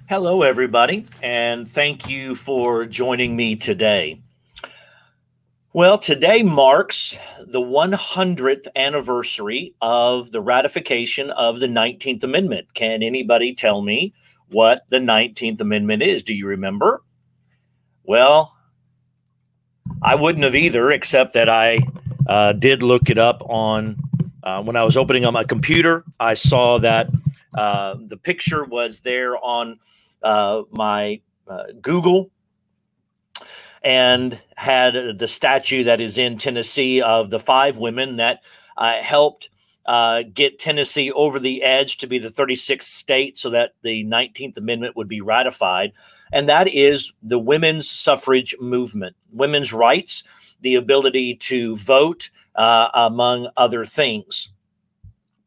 Hello, everybody, and thank you for joining me today. Well, today marks the 100th anniversary of the ratification of the 19th Amendment. Can anybody tell me what the 19th Amendment is? Do you remember? Well, I wouldn't have either, except that I did look it up on when I was opening up my computer. I saw that the picture was there on my Google and had the statue that is in Tennessee of the five women that helped get Tennessee over the edge to be the 36th state so that the 19th Amendment would be ratified. And that is the women's suffrage movement, women's rights, the ability to vote, among other things.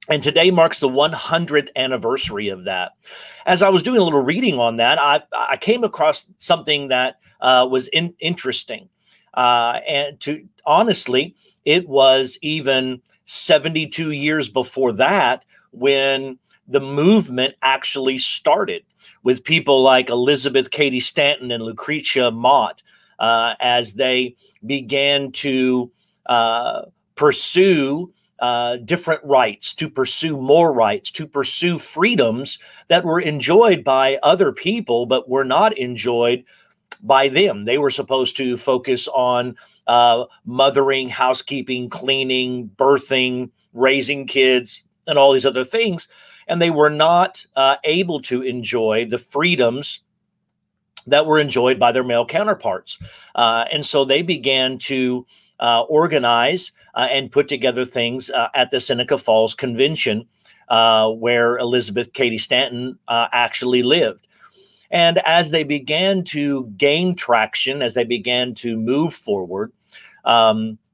And today marks the 100th anniversary of that. As I was doing a little reading on that, I came across something that was interesting. And honestly, it was even 72 years before that when the movement actually started, with people like Elizabeth Cady Stanton and Lucretia Mott as they began to pursue different rights, to pursue more rights, to pursue freedoms that were enjoyed by other people, but were not enjoyed by them. They were supposed to focus on mothering, housekeeping, cleaning, birthing, raising kids, and all these other things. And they were not able to enjoy the freedoms that were enjoyed by their male counterparts. And so they began to organize and put together things at the Seneca Falls Convention, where Elizabeth Cady Stanton actually lived. And as they began to gain traction, as they began to move forward,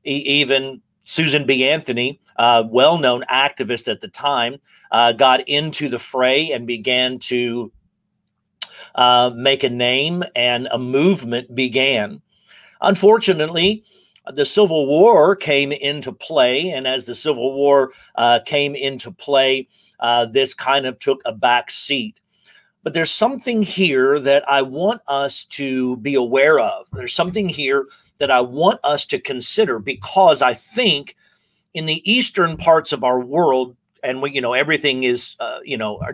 even Susan B. Anthony, well-known activist at the time, got into the fray and began to make a name, and a movement began. Unfortunately, the Civil War came into play, and as the Civil War came into play, this kind of took a back seat. But there's something here that I want us to be aware of. There's something here that I want us to consider, because I think in the eastern parts of our world, and we, everything is,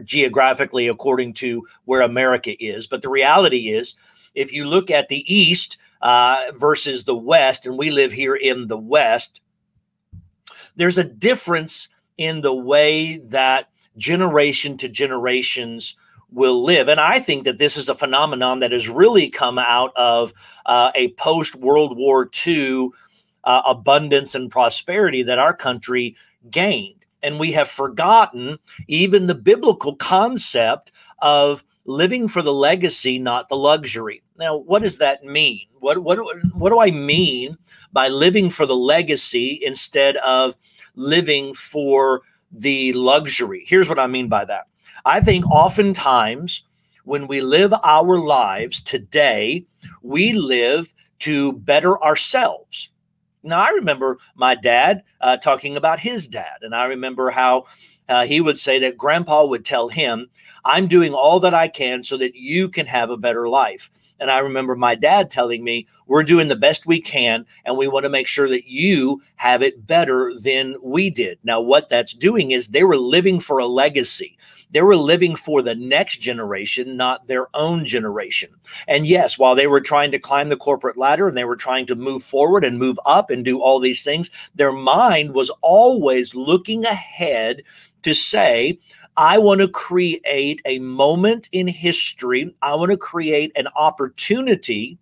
geographically according to where America is. But the reality is, if you look at the East versus the West, and we live here in the West, there's a difference in the way that generation to generations will live. And I think that this is a phenomenon that has really come out of a post-World War II abundance and prosperity that our country gained. And we have forgotten even the biblical concept of living for the legacy, not the luxury. Now, what does that mean? What do I mean by living for the legacy instead of living for the luxury? Here's what I mean by that. I think oftentimes when we live our lives today, we live to better ourselves. Now, I remember my dad talking about his dad, and I remember how he would say that Grandpa would tell him, "I'm doing all that I can so that you can have a better life." And I remember my dad telling me, "We're doing the best we can, and we want to make sure that you have it better than we did." Now, what that's doing is they were living for a legacy. They were living for the next generation, not their own generation. And yes, while they were trying to climb the corporate ladder and they were trying to move forward and move up and do all these things, their mind was always looking ahead to say, I want to create a moment in history. I want to create an opportunity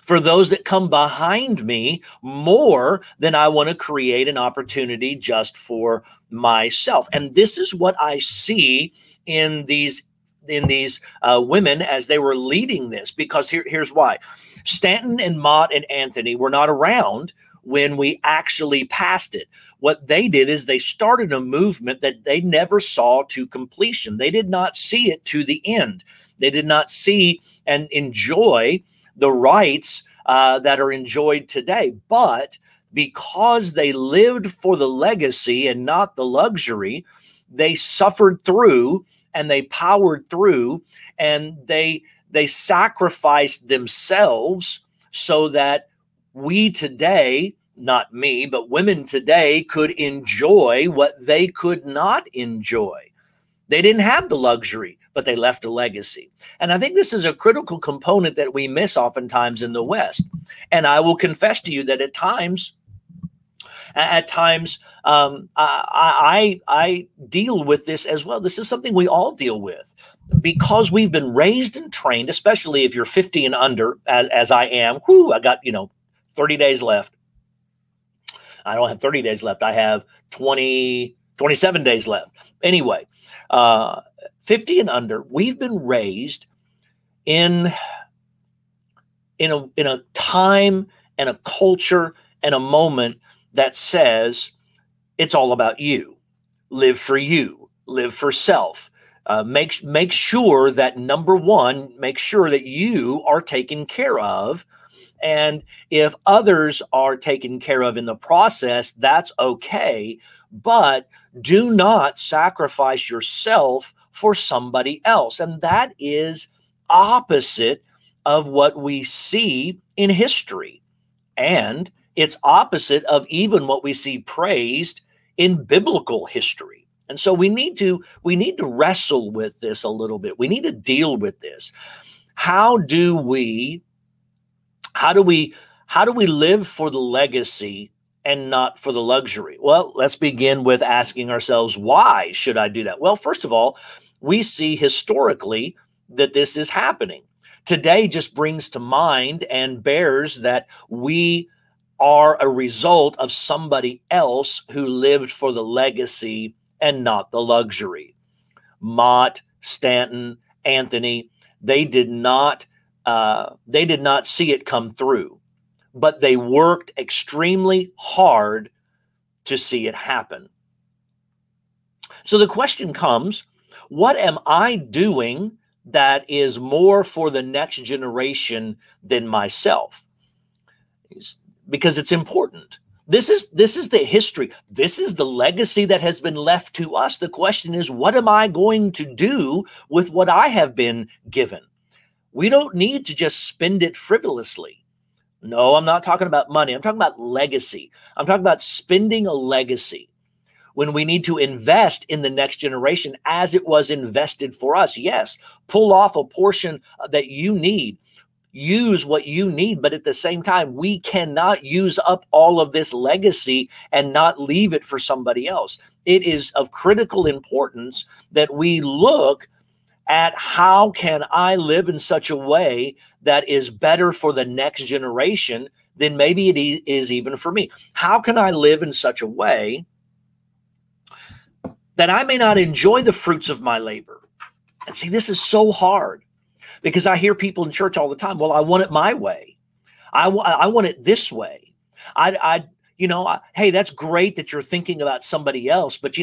for those that come behind me more than I want to create an opportunity just for myself. And this is what I see in these women as they were leading this, because here's why. Stanton and Mott and Anthony were not around when we actually passed it. What they did is they started a movement that they never saw to completion. They did not see it to the end. They did not see and enjoy the rights that are enjoyed today. But because they lived for the legacy and not the luxury, they suffered through and they powered through, and they sacrificed themselves so that we today, not me, but women today, could enjoy what they could not enjoy. They didn't have the luxury, but they left a legacy. And I think this is a critical component that we miss oftentimes in the West. And I will confess to you that at times, I deal with this as well. This is something we all deal with because we've been raised and trained, especially if you're 50 and under, as I am. I got, 30 days left. I don't have 30 days left. I have 27 days left. Anyway, 50 and under, we've been raised in a time and a culture and a moment that says it's all about you. Live for you. Live for self. Make sure that, number one, make sure that you are taken care of. And if others are taken care of in the process, that's okay. But do not sacrifice yourself for somebody else. And that is opposite of what we see in history. And it's opposite of even what we see praised in biblical history. And so we need to wrestle with this a little bit. We need to deal with this. How do we live for the legacy and not for the luxury? Well, let's begin with asking ourselves, why should I do that? Well, first of all, we see historically that this is happening. Today just brings to mind and bears that we are a result of somebody else who lived for the legacy and not the luxury. Mott, Stanton, Anthony, they did not see it come through, but they worked extremely hard to see it happen. So the question comes, what am I doing that is more for the next generation than myself? Because it's important. This is the history. This is the legacy that has been left to us. The question is, what am I going to do with what I have been given? We don't need to just spend it frivolously. No, I'm not talking about money. I'm talking about legacy. I'm talking about spending a legacy when we need to invest in the next generation as it was invested for us. Yes, pull off a portion that you need. Use what you need, but at the same time, we cannot use up all of this legacy and not leave it for somebody else. It is of critical importance that we look at how can I live in such a way that is better for the next generation than maybe it is even for me. How can I live in such a way that I may not enjoy the fruits of my labor? And see, this is so hard. Because I hear people in church all the time, well, I want it my way. I want it this way. Hey, that's great that you're thinking about somebody else, but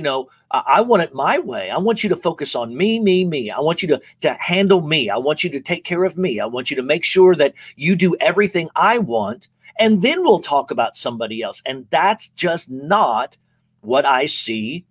I want it my way. I want you to focus on me. I want you to handle me. I want you to take care of me. I want you to make sure that you do everything I want, and then we'll talk about somebody else. And that's just not what I see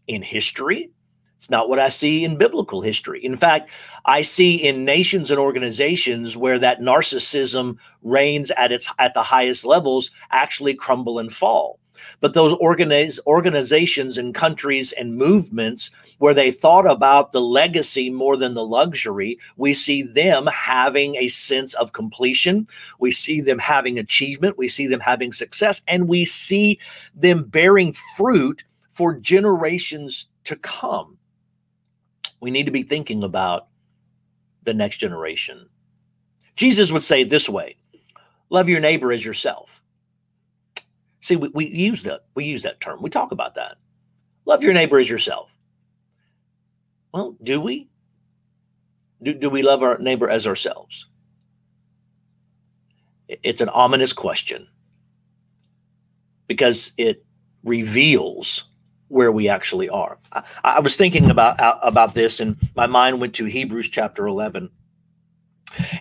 in history. It's not what I see in biblical history. In fact, I see in nations and organizations where that narcissism reigns at the highest levels actually crumble and fall. But those organizations and countries and movements where they thought about the legacy more than the luxury, we see them having a sense of completion. We see them having achievement. We see them having success. And we see them bearing fruit for generations to come. We need to be thinking about the next generation. Jesus would say it this way: love your neighbor as yourself. See, we use that term. We talk about that. Love your neighbor as yourself. Well, do we? Do we love our neighbor as ourselves? It's an ominous question because it reveals where we actually are. I was thinking about this, and my mind went to Hebrews chapter 11.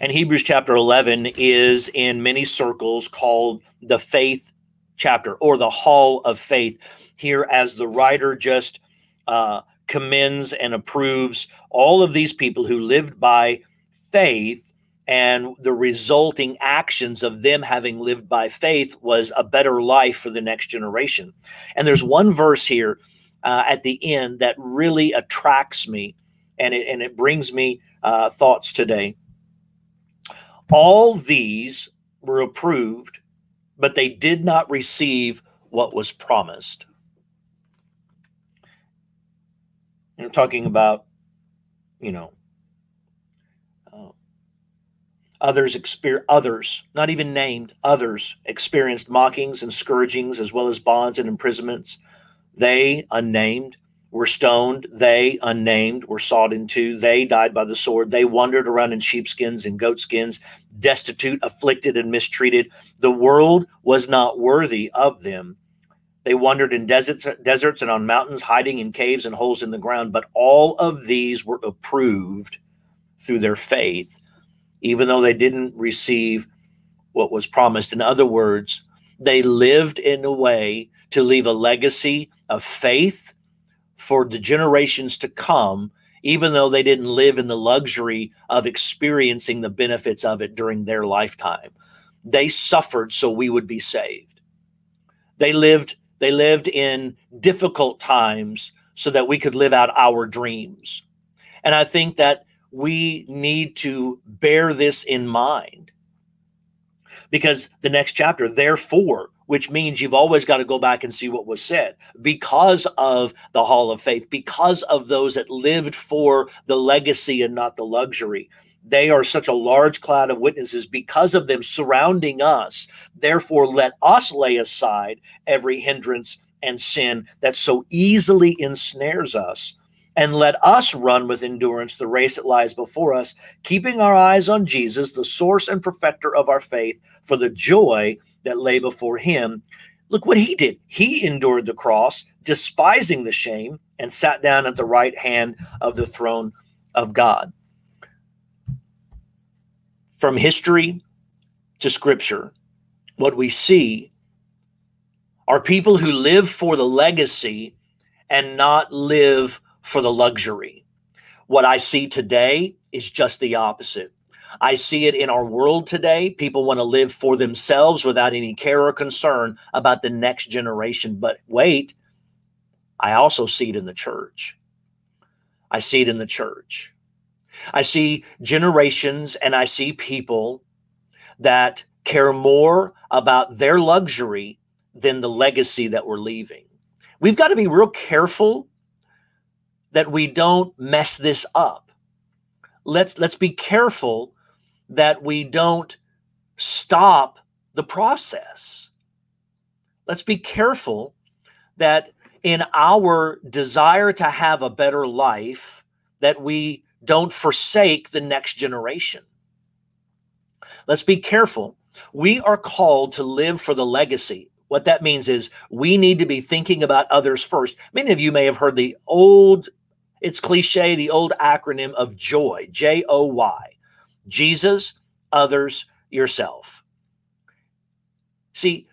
And Hebrews chapter 11 is in many circles called the faith chapter, or the hall of faith. Here, as the writer just commends and approves all of these people who lived by faith, and the resulting actions of them having lived by faith was a better life for the next generation. And there's one verse here at the end that really attracts me, and it brings me thoughts today. All these were approved, but they did not receive what was promised. I'm talking about, others, not even named, others experienced mockings and scourgings, as well as bonds and imprisonments. They, unnamed, were stoned. They, unnamed, were sawed in two. They died by the sword. They wandered around in sheepskins and goatskins, destitute, afflicted, and mistreated. The world was not worthy of them. They wandered in deserts and on mountains, hiding in caves and holes in the ground. But all of these were approved through their faith, even though they didn't receive what was promised. In other words, they lived in a way to leave a legacy of faith for the generations to come, even though they didn't live in the luxury of experiencing the benefits of it during their lifetime. They suffered so we would be saved. They lived in difficult times so that we could live out our dreams. And I think that we need to bear this in mind, because the next chapter, therefore, which means you've always got to go back and see what was said, because of the hall of faith, because of those that lived for the legacy and not the luxury. They are such a large cloud of witnesses because of them surrounding us. Therefore, let us lay aside every hindrance and sin that so easily ensnares us, and let us run with endurance the race that lies before us, keeping our eyes on Jesus, the source and perfecter of our faith, for the joy that lay before him. Look what he did. He endured the cross, despising the shame, and sat down at the right hand of the throne of God. From history to scripture, what we see are people who live for the legacy and not live for the luxury. What I see today is just the opposite. I see it in our world today. People want to live for themselves without any care or concern about the next generation. But wait, I also see it in the church. I see it in the church. I see generations and I see people that care more about their luxury than the legacy that we're leaving. We've got to be real careful that we don't mess this up. Let's be careful that we don't stop the process. Let's be careful that in our desire to have a better life, that we don't forsake the next generation. Let's be careful. We are called to live for the legacy. What that means is we need to be thinking about others first. Many of you may have heard the old, it's cliche, the old acronym of JOY, J-O-Y. Jesus, others, yourself. See,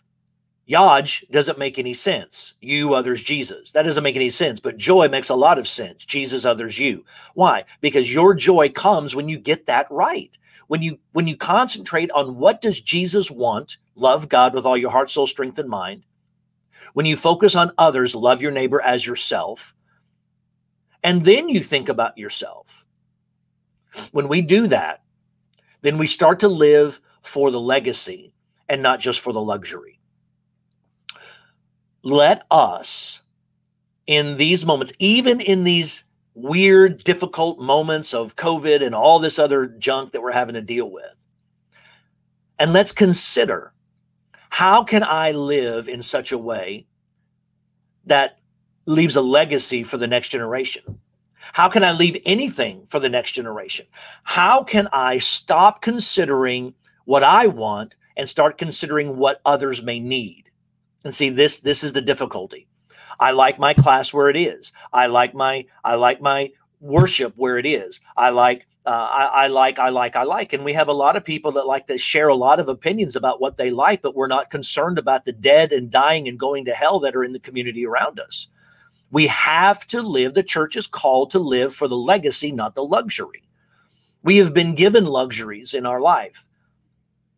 Yaj doesn't make any sense. You, others, Jesus. That doesn't make any sense, but joy makes a lot of sense. Jesus, others, you. Why? Because your joy comes when you get that right. When you concentrate on what does Jesus want, love God with all your heart, soul, strength, and mind. When you focus on others, love your neighbor as yourself. And then you think about yourself. When we do that, then we start to live for the legacy and not just for the luxury. Let us, in these moments, even in these weird, difficult moments of COVID and all this other junk that we're having to deal with, and let's consider, how can I live in such a way that leaves a legacy for the next generation? How can I leave anything for the next generation? How can I stop considering what I want and start considering what others may need? And see, this is the difficulty. I like my class where it is. I like my worship where it is. I like. And we have a lot of people that like to share a lot of opinions about what they like, but we're not concerned about the dead and dying and going to hell that are in the community around us. We have to live. The church is called to live for the legacy, not the luxury. We have been given luxuries in our life,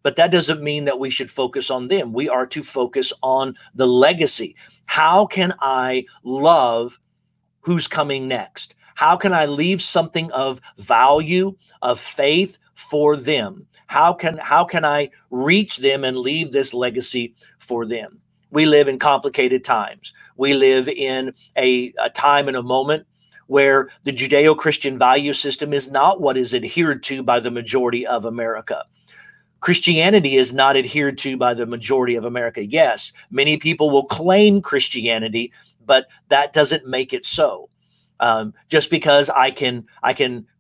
but that doesn't mean that we should focus on them. We are to focus on the legacy. How can I love who's coming next? How can I leave something of value, of faith for them? How can I reach them and leave this legacy for them? We live in complicated times. We live in a time and a moment where the Judeo-Christian value system is not what is adhered to by the majority of America. Christianity is not adhered to by the majority of America. Yes, many people will claim Christianity, but that doesn't make it so. Just because I can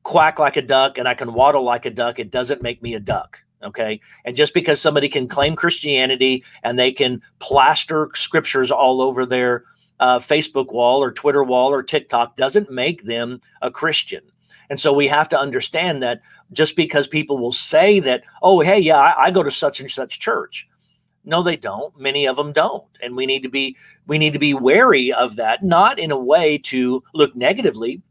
quack like a duck and I can waddle like a duck, it doesn't make me a duck. Okay. And just because somebody can claim Christianity and they can plaster scriptures all over their Facebook wall or Twitter wall or TikTok doesn't make them a Christian. And so we have to understand that just because people will say that, oh, hey, yeah, I go to such and such church. No, they don't. Many of them don't. And we need to be wary of that, not in a way to look negatively,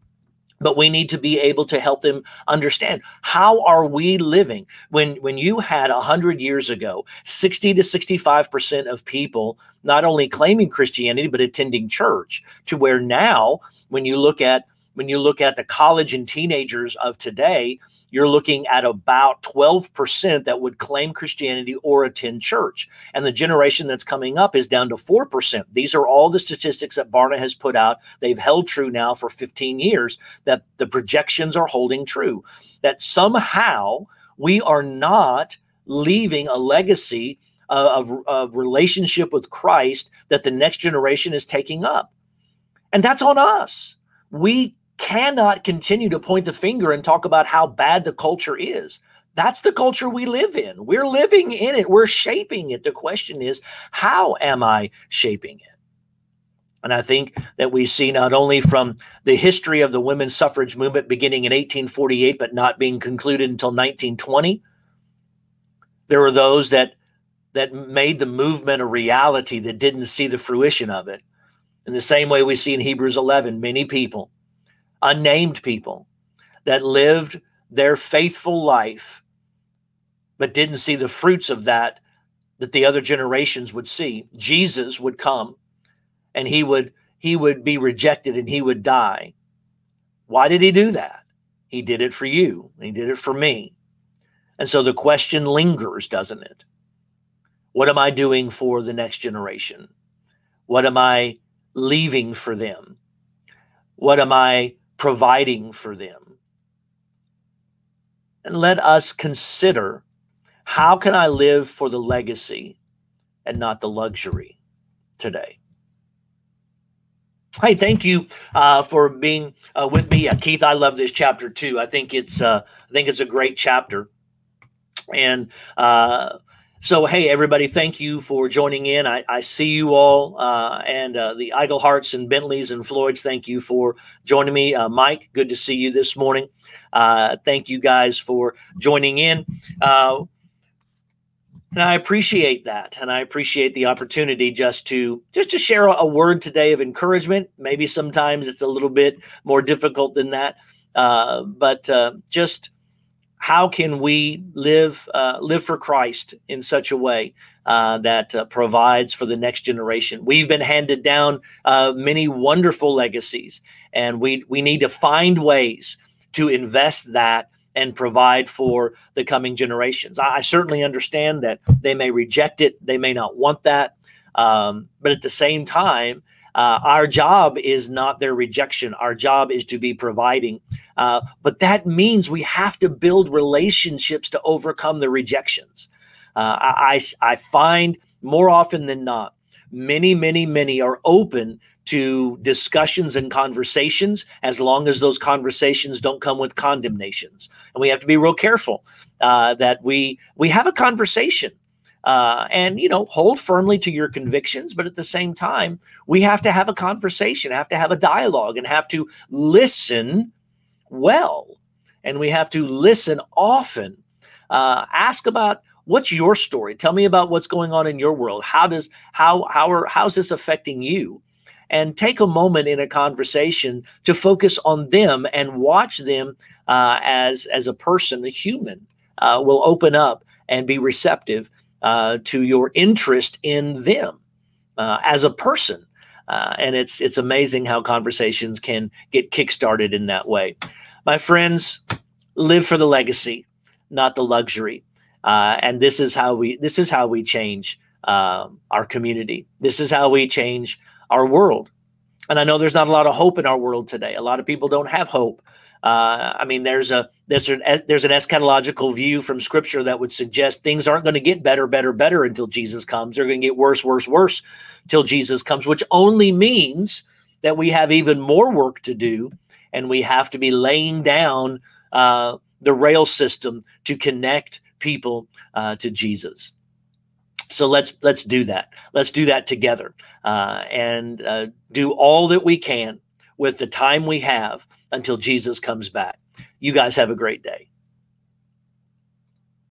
but we need to be able to help them understand, how are we living? When you had 100 years ago, 60 to 65% of people not only claiming Christianity, but attending church, to where now when you look at the college and teenagers of today, you're looking at about 12% that would claim Christianity or attend church. And the generation that's coming up is down to 4%. These are all the statistics that Barna has put out. They've held true now for 15 years, that the projections are holding true, that somehow we are not leaving a legacy of relationship with Christ that the next generation is taking up. And that's on us. We cannot continue to point the finger and talk about how bad the culture is. That's the culture we live in. We're living in it. We're shaping it. The question is, how am I shaping it? And I think that we see not only from the history of the women's suffrage movement beginning in 1848, but not being concluded until 1920, there were those that made the movement a reality that didn't see the fruition of it. In the same way we see in Hebrews 11, many people, unnamed people, that lived their faithful life, but didn't see the fruits of that the other generations would see. Jesus would come and he would be rejected and he would die. Why did he do that? He did it for you. He did it for me. And so the question lingers, doesn't it? What am I doing for the next generation? What am I leaving for them? What am I providing for them? And let us consider, how can I live for the legacy and not the luxury today? Hey, thank you for being with me, Keith. I love this chapter too. I think it's a great chapter, and so, hey, everybody, thank you for joining in. I see you all, and the Eagleharts and Bentleys and Floyds, thank you for joining me. Mike, good to see you this morning. Thank you guys for joining in. And I appreciate that. And I appreciate the opportunity just to share a word today of encouragement. Maybe sometimes it's a little bit more difficult than that, but just how can we live for Christ in such a way that provides for the next generation? We've been handed down many wonderful legacies, and we need to find ways to invest that and provide for the coming generations. I certainly understand that they may reject it. They may not want that. But at the same time, our job is not their rejection. Our job is to be providing. But that means we have to build relationships to overcome the rejections. I find more often than not, many are open to discussions and conversations as long as those conversations don't come with condemnations. And we have to be real careful that we have a conversation. And, hold firmly to your convictions. But at the same time, we have to have a conversation, have to have a dialogue, and have to listen well. And we have to listen often. Ask about, what's your story? Tell me about what's going on in your world. How's this affecting you? and take a moment in a conversation to focus on them and watch them as a person, a human, will open up and be receptive to your interest in them as a person. And it's amazing how conversations can get kickstarted in that way. My friends, live for the legacy, not the luxury. And this is how we change our community. This is how we change our world. And I know there's not a lot of hope in our world today. A lot of people don't have hope. I mean, there's an eschatological view from Scripture that would suggest things aren't going to get better until Jesus comes. They're going to get worse till Jesus comes, which only means that we have even more work to do, and we have to be laying down the rail system to connect people to Jesus. So let's do that. Let's do that together, and do all that we can with the time we have until Jesus comes back. You guys have a great day.